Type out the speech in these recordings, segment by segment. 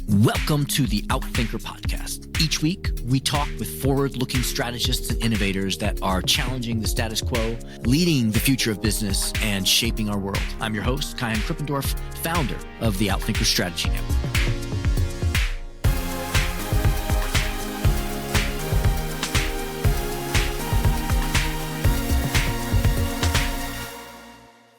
Welcome to the Outthinker podcast. Each week, we talk with forward-looking strategists and innovators that are challenging the status quo, leading the future of business, and shaping our world. I'm your host, Kyan Krippendorf, founder of the Outthinker Strategy Network.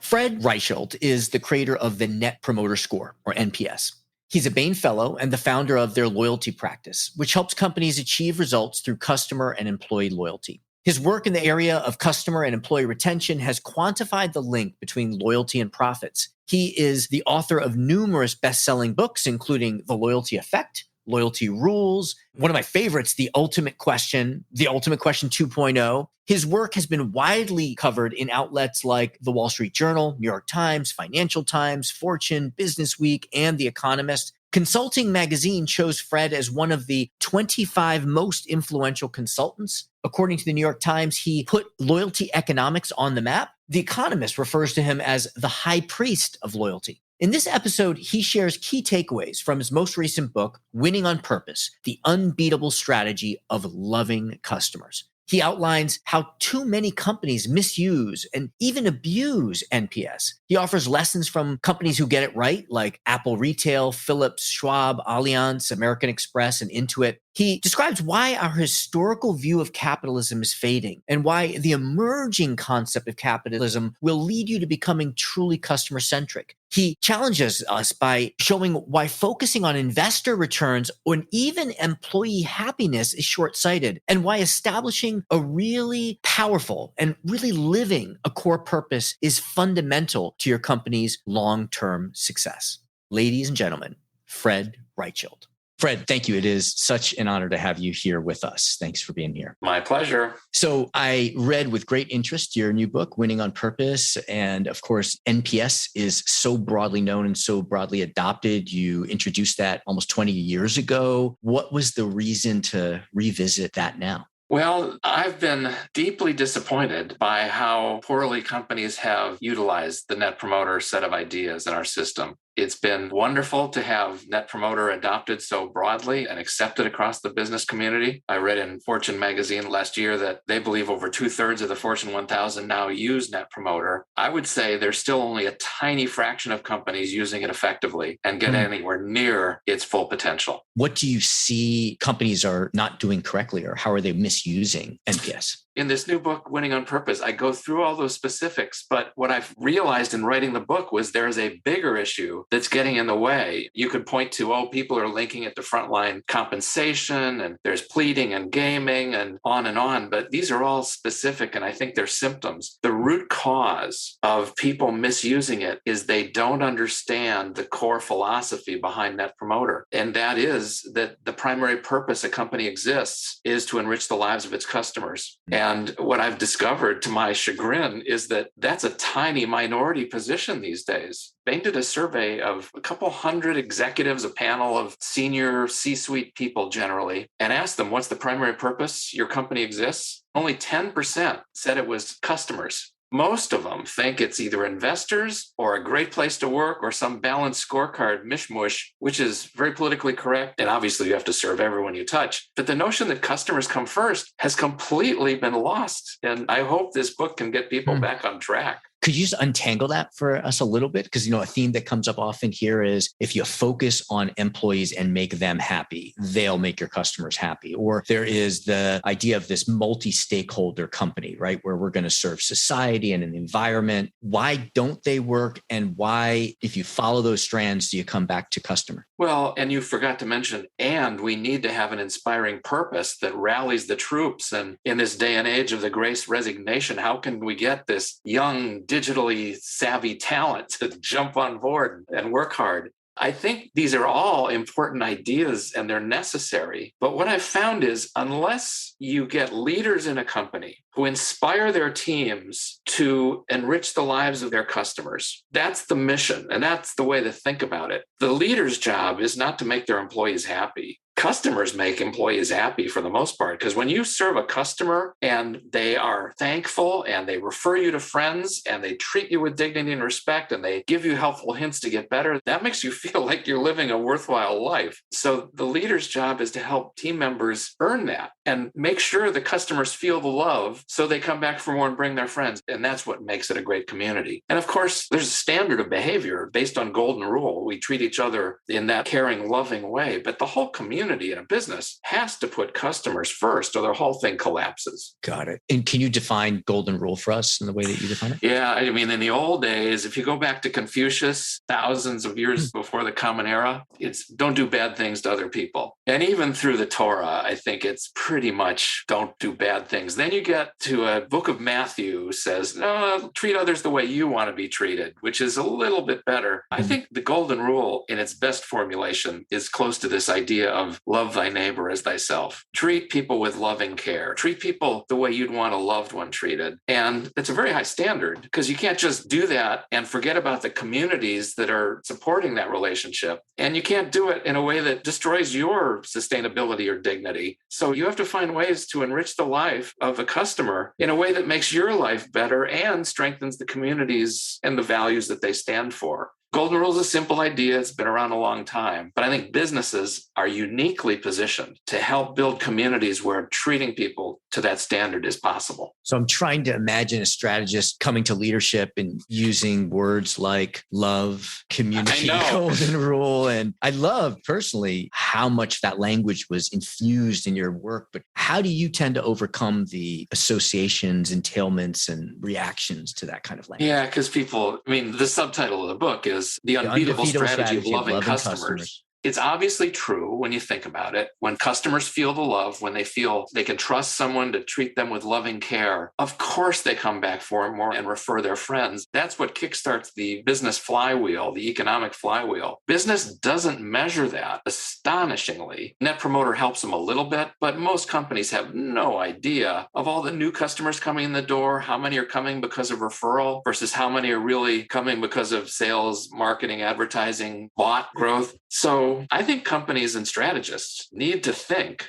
Fred Reichheld is the creator of the Net Promoter Score, or NPS. He's a Bain Fellow and the founder of their loyalty practice, which helps companies achieve results through customer and employee loyalty. His work in the area of customer and employee retention has quantified the link between loyalty and profits. He is the author of numerous best-selling books, including The Loyalty Effect, Loyalty Rules, one of my favorites, The Ultimate Question 2.0. His work has been widely covered in outlets like The Wall Street Journal, New York Times, Financial Times, Fortune, Business Week, and The Economist. Consulting Magazine chose Fred as one of the 25 most influential consultants. According to the New York Times, he put loyalty economics on the map. The Economist refers to him as the high priest of loyalty. In this episode, he shares key takeaways from his most recent book, Winning on Purpose: The Unbeatable Strategy of Loving Customers. He outlines how too many companies misuse and even abuse NPS. He offers lessons from companies who get it right, like Apple Retail, Philips, Schwab, Allianz, American Express, and Intuit. He describes why our historical view of capitalism is fading and why the emerging concept of capitalism will lead you to becoming truly customer-centric. He challenges us by showing why focusing on investor returns or even employee happiness is short-sighted, and why establishing a really powerful and really living a core purpose is fundamental to your company's long-term success. Ladies and gentlemen, Fred Reichheld. Fred, thank you. It is such an honor to have you here with us. Thanks for being here. My pleasure. So I read with great interest your new book, Winning on Purpose. And of course, NPS is so broadly known and so broadly adopted. You introduced that almost 20 years ago. What was the reason to revisit that now? Well, I've been deeply disappointed by how poorly companies have utilized the Net Promoter set of ideas in our system. It's been wonderful to have Net Promoter adopted so broadly and accepted across the business community. I read in Fortune magazine last year that they believe over 2/3 of the Fortune 1000 now use Net Promoter. I would say there's still only a tiny fraction of companies using it effectively and get anywhere near its full potential. What do you see companies are not doing correctly, or how are they misusing NPS? In this new book, Winning on Purpose, I go through all those specifics. But what I've realized in writing the book was there is a bigger issue that's getting in the way. You could point to, people are linking it to frontline compensation, and there's pleading and gaming and on. But these are all specific, and I think they're symptoms. The root cause of people misusing it is they don't understand the core philosophy behind Net Promoter. And that is that the primary purpose a company exists is to enrich the lives of its customers. And what I've discovered, to my chagrin, is that that's a tiny minority position these days. Bain did a survey of a couple hundred executives, a panel of senior C-suite people generally, and asked them, what's the primary purpose your company exists? Only 10% said it was customers. Most of them think it's either investors or a great place to work or some balanced scorecard mishmush, which is very politically correct. And obviously you have to serve everyone you touch. But the notion that customers come first has completely been lost. And I hope this book can get people back on track. Could you just untangle that for us a little bit? Because, a theme that comes up often here is if you focus on employees and make them happy, they'll make your customers happy. Or there is the idea of this multi-stakeholder company, right? Where we're going to serve society and an environment. Why don't they work? And why, if you follow those strands, do you come back to customer? Well, and you forgot to mention, and we need to have an inspiring purpose that rallies the troops. And in this day and age of the great resignation, how can we get this young, digitally savvy talent to jump on board and work hard? I think these are all important ideas and they're necessary. But what I've found is unless you get leaders in a company who inspire their teams to enrich the lives of their customers, that's the mission. And that's the way to think about it. The leader's job is not to make their employees happy. customers make employees happy for the most part. Because when you serve a customer and they are thankful and they refer you to friends and they treat you with dignity and respect and they give you helpful hints to get better, that makes you feel like you're living a worthwhile life. So the leader's job is to help team members earn that and make sure the customers feel the love so they come back for more and bring their friends. And that's what makes it a great community. And of course, there's a standard of behavior based on golden rule. We treat each other in that caring, loving way. But the whole community in a business has to put customers first or the whole thing collapses. Got it. And can you define golden rule for us in the way that you define it? Yeah. I mean, in the old days, if you go back to Confucius, thousands of years before the Common Era, it's don't do bad things to other people. And even through the Torah, I think it's pretty much don't do bad things. Then you get to a book of Matthew says, no, treat others the way you want to be treated, which is a little bit better. I think the golden rule in its best formulation is close to this idea of love thy neighbor as thyself. Treat people with loving care. Treat people the way you'd want a loved one treated. And it's a very high standard because you can't just do that and forget about the communities that are supporting that relationship. And you can't do it in a way that destroys your sustainability or dignity. So you have to find ways to enrich the life of a customer in a way that makes your life better and strengthens the communities and the values that they stand for. Golden Rule is a simple idea. It's been around a long time, but I think businesses are uniquely positioned to help build communities where treating people to that standard is possible. So I'm trying to imagine a strategist coming to leadership and using words like love, community, golden rule. And I love personally how much that language was infused in your work, but how do you tend to overcome the associations, entailments, and reactions to that kind of language? Yeah, because the subtitle of the book is The Unbeatable Strategy of Loving Customers. It's obviously true when you think about it. When customers feel the love, when they feel they can trust someone to treat them with loving care, of course they come back for more and refer their friends. That's what kickstarts the business flywheel, the economic flywheel. Business doesn't measure that, astonishingly. Net Promoter helps them a little bit, but most companies have no idea of all the new customers coming in the door, how many are coming because of referral versus how many are really coming because of sales, marketing, advertising, bot growth. So I think companies and strategists need to think,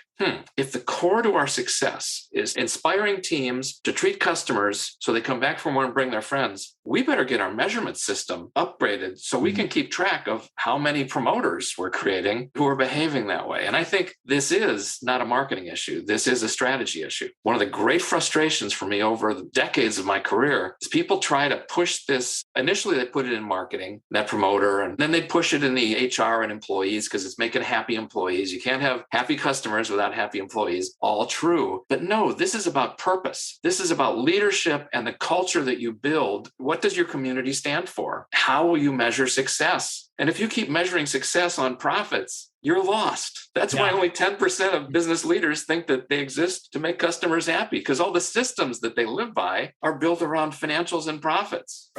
if the core to our success is inspiring teams to treat customers so they come back for more and bring their friends, we better get our measurement system upgraded so we can keep track of how many promoters we're creating who are behaving that way. And I think this is not a marketing issue. This is a strategy issue. One of the great frustrations for me over the decades of my career is people try to push this. Initially, they put it in marketing, Net Promoter, and then they push it in the HR and employees because it's making happy employees. You can't have happy customers without happy employees. All true. But no, this is about purpose. This is about leadership and the culture that you build. What does your community stand for? How will you measure success? And if you keep measuring success on profits, you're lost. That's why only 10% of business leaders think that they exist to make customers happy, because all the systems that they live by are built around financials and profits.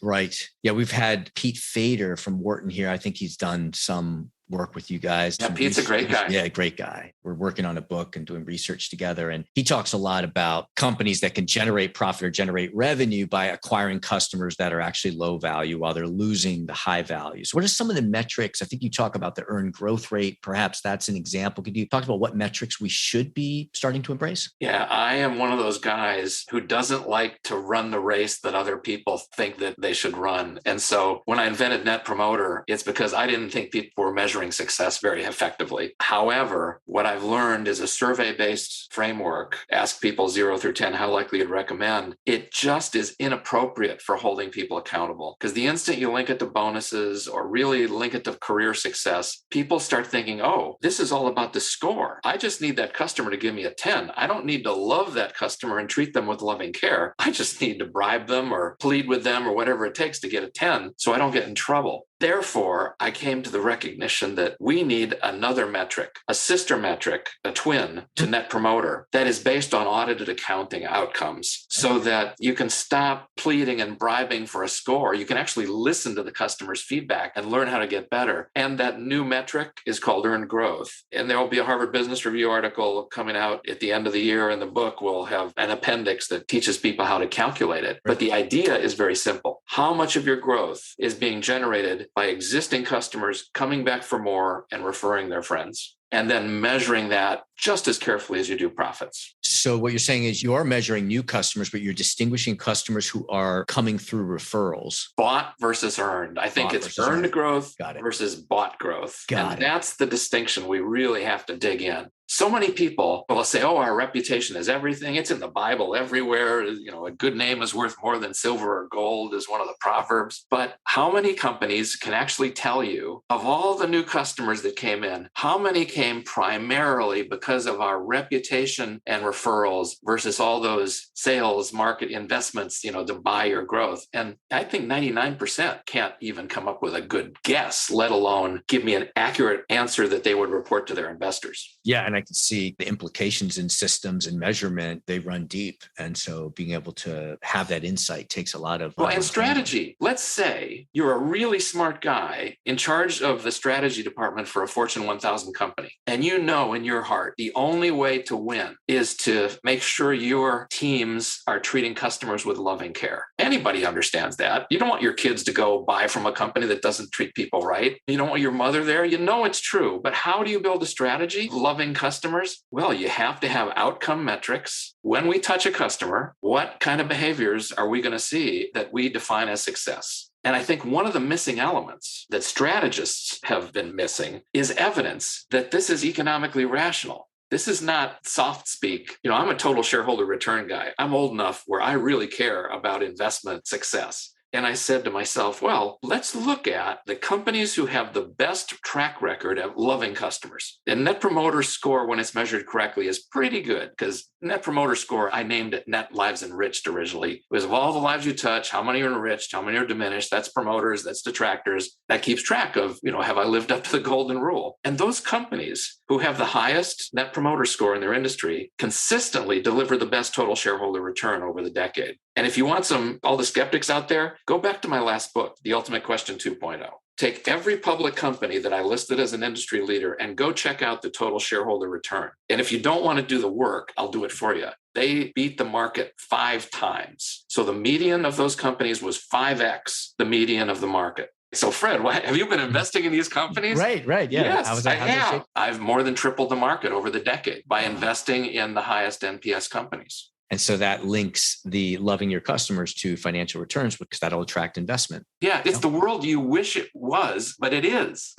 Right. Yeah, we've had Pete Fader from Wharton here. I think he's done some work with you guys. Yeah, Pete's a great guy. Yeah, great guy. We're working on a book and doing research together. And he talks a lot about companies that can generate profit or generate revenue by acquiring customers that are actually low value while they're losing the high values. What are some of the metrics? I think you talk about the earned growth rate. Perhaps that's an example. Could you talk about what metrics we should be starting to embrace? Yeah, I am one of those guys who doesn't like to run the race that other people think that they should run. And so when I invented Net Promoter, it's because I didn't think people were measuring success very effectively. However, what I've learned is a survey-based framework. Ask people 0 through 10 how likely you'd recommend. It just is inappropriate for holding people accountable, because the instant you link it to bonuses or really link it to career success, people start thinking, oh, this is all about the score. I just need that customer to give me a 10. I don't need to love that customer and treat them with loving care. I just need to bribe them or plead with them or whatever it takes to get a 10 so I don't get in trouble. Therefore, I came to the recognition that we need another metric, a sister metric, a twin to Net Promoter that is based on audited accounting outcomes, so that you can stop pleading and bribing for a score. You can actually listen to the customer's feedback and learn how to get better. And that new metric is called earned growth. And there will be a Harvard Business Review article coming out at the end of the year, and the book will have an appendix that teaches people how to calculate it. But the idea is very simple. How much of your growth is being generated by existing customers coming back for more and referring their friends? and then measuring that just as carefully as you do profits. So what you're saying is you are measuring new customers, but you're distinguishing customers who are coming through referrals. Bought versus earned. I think it's earned growth versus bought growth. And that's the distinction we really have to dig in. So many people will say, oh, our reputation is everything. It's in the Bible everywhere. A good name is worth more than silver or gold is one of the proverbs. But how many companies can actually tell you of all the new customers that came in, how many came primarily because of our reputation and referrals versus all those sales, market investments, to buy your growth? And I think 99% can't even come up with a good guess, let alone give me an accurate answer that they would report to their investors. Yeah. And I can see the implications in systems and measurement, they run deep. And so being able to have that insight takes a lot of... Well, and strategy. Let's say you're a really smart guy in charge of the strategy department for a Fortune 1000 company. And you know in your heart, the only way to win is to make sure your teams are treating customers with loving care. Anybody understands that. You don't want your kids to go buy from a company that doesn't treat people right. You don't want your mother there. You know it's true. But how do you build a strategy? Loving customers? Well, you have to have outcome metrics. When we touch a customer, what kind of behaviors are we going to see that we define as success? And I think one of the missing elements that strategists have been missing is evidence that this is economically rational. This is not soft speak. I'm a total shareholder return guy. I'm old enough where I really care about investment success. And I said to myself, well, let's look at the companies who have the best track record of loving customers. And Net Promoter Score, when it's measured correctly, is pretty good because Net Promoter Score, I named it Net Lives Enriched originally. It was of all the lives you touch, how many are enriched, how many are diminished. That's promoters, that's detractors. That keeps track of, have I lived up to the golden rule? And those companies who have the highest Net Promoter Score in their industry consistently deliver the best total shareholder return over the decade. And if you want all the skeptics out there, go back to my last book, The Ultimate Question 2.0. Take every public company that I listed as an industry leader and go check out the total shareholder return. And if you don't want to do the work, I'll do it for you. They beat the market 5 times. So the median of those companies was 5x the median of the market. So Fred, have you been investing in these companies? Right. Yeah. Yes, I have. I've more than tripled the market over the decade by investing in the highest NPS companies. And so that links the loving your customers to financial returns because that'll attract investment. Yeah, it's the world you wish it was, but it is.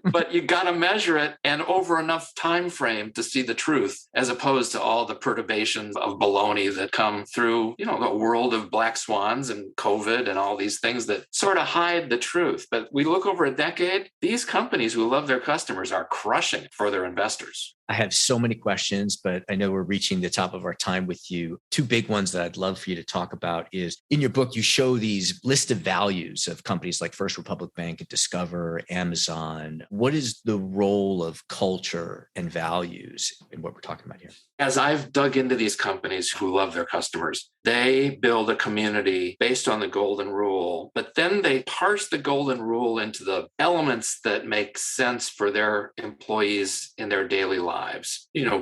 But you got to measure it and over enough time frame to see the truth, as opposed to all the perturbations of baloney that come through, the world of black swans and COVID and all these things that sort of hide the truth. But we look over a decade, these companies who love their customers are crushing it for their investors. I have so many questions, but I know we're reaching the top of our time with you. 2 big ones that I'd love for you to talk about is in your book, you show these list of values of companies like First Republic Bank and Discover, Amazon. What is the role of culture and values in what we're talking about here? As I've dug into these companies who love their customers, they build a community based on the golden rule, but then they parse the golden rule into the elements that make sense for their employees in their daily lives.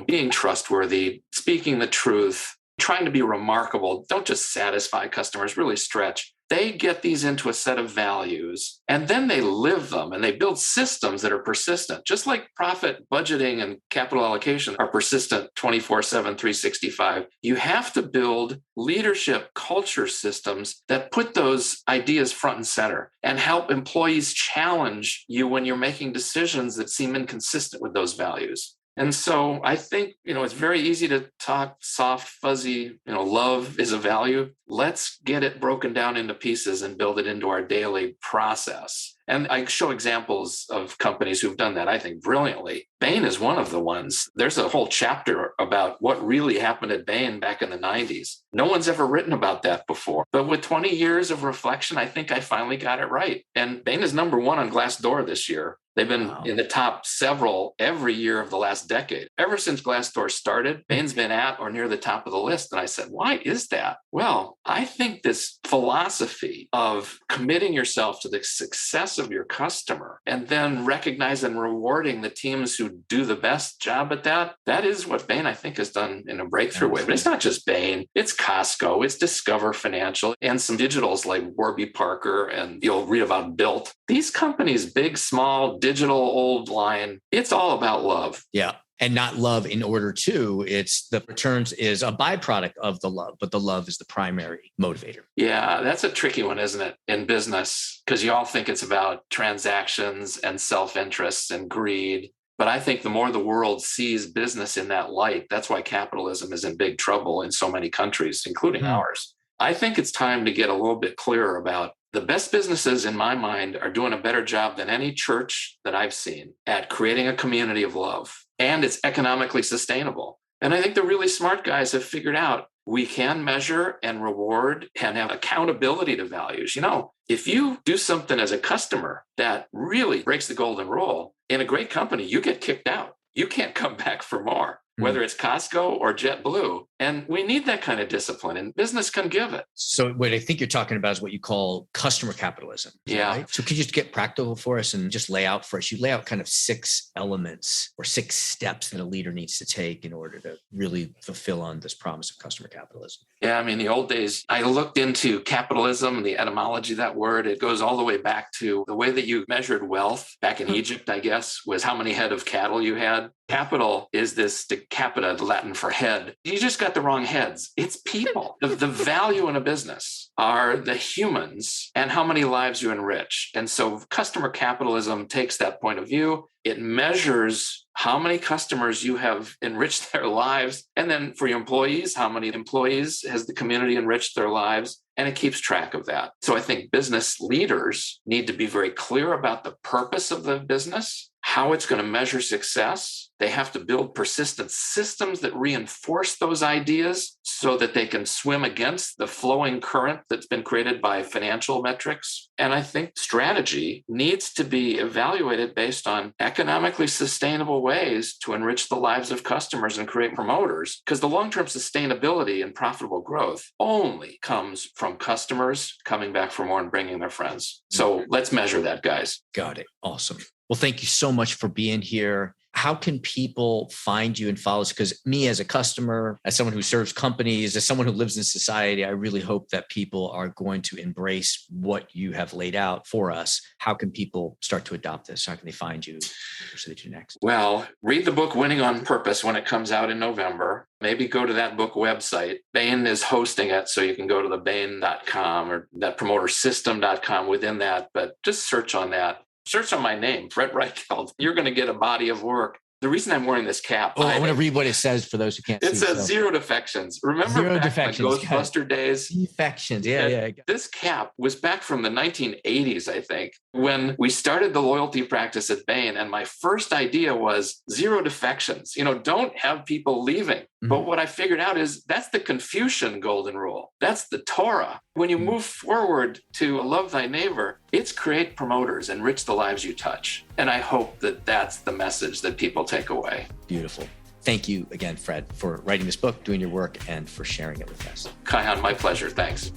Being trustworthy, speaking the truth, trying to be remarkable. Don't just satisfy customers, really stretch. They get these into a set of values and then they live them and they build systems that are persistent, just like profit budgeting and capital allocation are persistent 24/7, 365. You have to build leadership culture systems that put those ideas front and center and help employees challenge you when you're making decisions that seem inconsistent with those values. And so I think, it's very easy to talk soft, fuzzy, love is a value. Let's get it broken down into pieces and build it into our daily process. And I show examples of companies who've done that, I think, brilliantly. Bain is one of the ones. There's a whole chapter about what really happened at Bain back in the 90s. No one's ever written about that before. But with 20 years of reflection, I think I finally got it right. And Bain is number 1 on Glassdoor this year. They've been in the top several every year of the last decade. Ever since Glassdoor started, Bain's been at or near the top of the list. And I said, why is that? Well, I think this philosophy of committing yourself to the success success of your customer and then recognize and rewarding the teams who do the best job at that, that is what Bain, I think, has done in a breakthrough way. But it's not just Bain, it's Costco, it's Discover Financial, and some digitals like Warby Parker, and you'll read about Built. These companies, big, small, digital, old line, it's all about love. Yeah. And not love in order to, it's the returns is a byproduct of the love, but the love is the primary motivator. Yeah, that's a tricky one, isn't it, in business? Because you all think it's about transactions and self-interest and greed. But I think the more the world sees business in that light, that's why capitalism is in big trouble in so many countries, including ours. I think it's time to get a little bit clearer about the best businesses, in my mind, are doing a better job than any church that I've seen at creating a community of love. And it's economically sustainable. And I think the really smart guys have figured out we can measure and reward and have accountability to values. You know, if you do something as a customer that really breaks the golden rule, in a great company, you get kicked out. You can't come back for more, whether it's Costco or JetBlue. And we need that kind of discipline, and business can give it. So what I think you're talking about is what you call customer capitalism. Yeah. Right? So could you just get practical for us and just lay out for us? You lay out kind of 6 elements or 6 steps that a leader needs to take in order to really fulfill on this promise of customer capitalism. Yeah, I mean, the old days, I looked into capitalism, the etymology of that word. It goes all the way back to the way that you measured wealth back in Egypt, I guess, was how many head of cattle you had. Capital is this capita, Latin for head. You just got the wrong heads. It's people. The value in a business are the humans and how many lives you enrich. And so customer capitalism takes that point of view. It measures how many customers you have enriched their lives. And then for your employees, how many employees has the community enriched their lives? And it keeps track of that. So I think business leaders need to be very clear about the purpose of the business, how it's going to measure success. They have to build persistent systems that reinforce those ideas so that they can swim against the flowing current that's been created by financial metrics. And I think strategy needs to be evaluated based on economically sustainable ways to enrich the lives of customers and create promoters, because the long-term sustainability and profitable growth only comes from customers coming back for more and bringing their friends. So let's measure that, guys. Got it. Awesome. Well, thank you so much for being here. How can people find you and follow us? Because me as a customer, as someone who serves companies, as someone who lives in society, I really hope that people are going to embrace what you have laid out for us. How can people start to adopt this? How can they find you? What should they do next? Well, read the book Winning on Purpose when it comes out in November. Maybe go to that book website. Bain is hosting it, so you can go to the Bain.com or netpromotersystem.com within that, but just search on that. Search on my name, Fred Reichheld. You're going to get a body of work. The reason I'm wearing this cap. Oh, I want to read what it says for those who can't see. It says 0 defections. Remember Zero back defections. in the Ghostbuster days? Defections. Yeah. This cap was back from the 1980s, I think, when we started the loyalty practice at Bain. And my first idea was 0 defections. You know, don't have people leaving. Mm-hmm. But what I figured out is that's the Confucian golden rule. That's the Torah. When you move forward to love thy neighbor, it's create promoters, enrich the lives you touch. And I hope that that's the message that people take away. Beautiful. Thank you again, Fred, for writing this book, doing your work, and for sharing it with us. Kaihan, my pleasure. Thanks.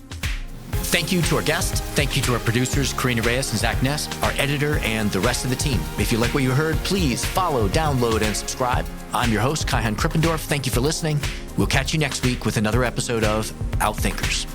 Thank you to our guests. Thank you to our producers, Karina Reyes and Zach Ness, our editor, and the rest of the team. If you like what you heard, please follow, download, and subscribe. I'm your host, Kaihan Krippendorf. Thank you for listening. We'll catch you next week with another episode of Outthinkers.